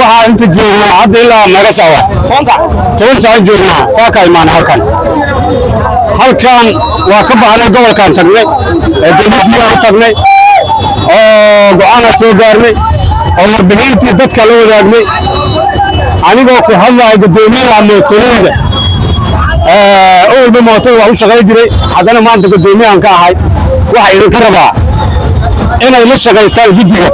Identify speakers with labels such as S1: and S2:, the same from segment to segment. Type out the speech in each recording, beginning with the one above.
S1: waxaa inta joognaa hadda ilaa naga sawa 10 saac joognaa saaka imaan halkan waa ka baxnay gobolkan tagnay dowladda u tagnay oo go'aan soo gaarnay oo warbixintii dadka la wadaagnay anigoo ku hadlayo gudoomiyaha mootooyinka awalba mooto waa u shaqay jiray haddana maanta gudoomiyahan ka ahay waxa idinka rabaa inay la shaqaystaan guddiga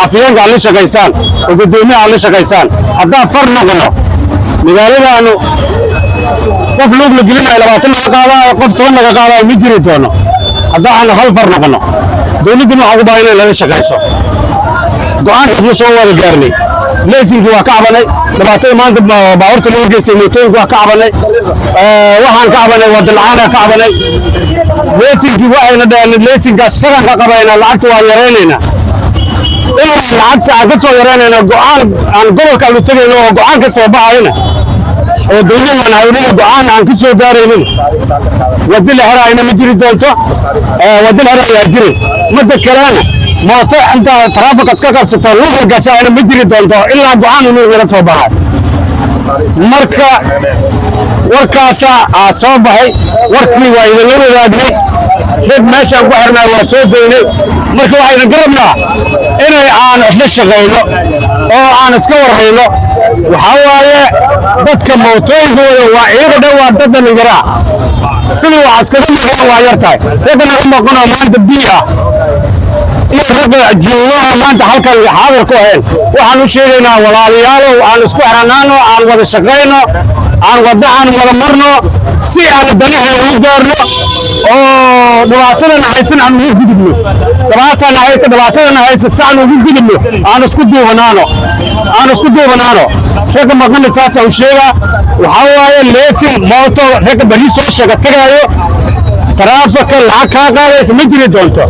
S1: afyeenka la shaqaystaan oo gudoomiyaha la shaqaystaan haddaa far noqono magaaladaanu qof lug la gelinayo 20 laga qaadayo qof 10 laga qaadayo ma jiri doono hadda aan hal far noqono dowladdu waxa ugu baahan in la shaqayso go'aankaas la soo wada gaarnay leesinkii waa ka cabanay dhibaatada maanta baawarta loo geysay mootooyinka waa ka cabanay waxaan ka cabanay wada la'aan ka cabanay leesinkii waxayna dhaanay leesinkaas sharan ka qabayna lacagta waa yareynayna lacagta aan ka soo yareynayna go'aan aan gobolka lu tagayno oo go'aan ka soo baxayna oo dowladda hawliga go'aan aan ku soo gaaraynin wadi la xiraayna ma jiri doonto wadi la xiraaya jiri muddo kalena mooto inta traffic iska qabsato luuqa gashaayna ma jiri doonto ilaa go'aan uu laga soo baxay marka warkaas soo baxay warkii waa idin la wadaagnay dad meesha ku xirnaa waa soo deynay marka waxayna garabnaa inay aan isla shaqeyno oo aan iska warhayno waxa waaye dadka mootooyinka waa iyaga waa dad dhalinyaro sidii wax iskaga maqan waa yartahay dadana u maqano maanta biya iyo ragga jooga maanta halkan xaadir ku ahayn waxaan u sheegaynaa walaalayaal aan isku xirnaano aan wada shaqeyno aan wada marno si aan danaha u gaarno oo dhibaatadana haysan aan ugu gudubno dhibaatadana haysan saan ugu gudubno aan isku duubanaano shaqo maqan saasa u sheega waxa waaye leesin mooto ragga bari soo sheega tagayo taraafika lacag ka qaadaysa ma jiri doonto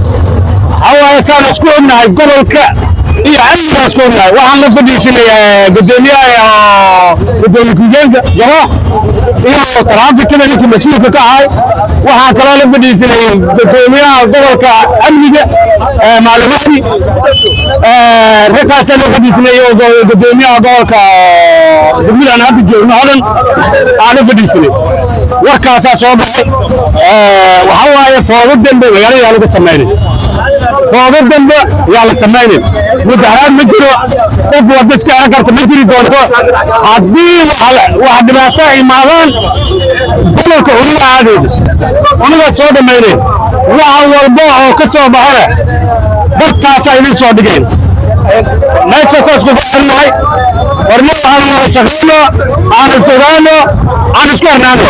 S1: waxa saan isku ognahay gobolka iyo amniga isku ognahay waxaan la fadhiisanayaa gudoomiyaha jaba iyo taraafika inta mas'uulka ka ahay waxaan kala la fadhiisanayaa gudoomiyaha gobolka amniga macluumaadki rakaas la fadhiisanayaa gudoomiyaha gobolka degmada hadda joogno hadan aan la fadhiisanay warkaas soo baxay waxa waaye foodo dambe magaalada lagu sameeyay foodo dambe yaa la sameeyay mudaharaad ma jiro qof wada iska aragta ma jiri doonto haddii wax dhibaato imaadaan gobolka uga aadeed unaga soo dhameeyay waxa walba oo ka soo baxay bartaas ay soo dhigeen meesha soo isku xirnahay warmo aan shaqeyno aan sugaano aan isku xirnaano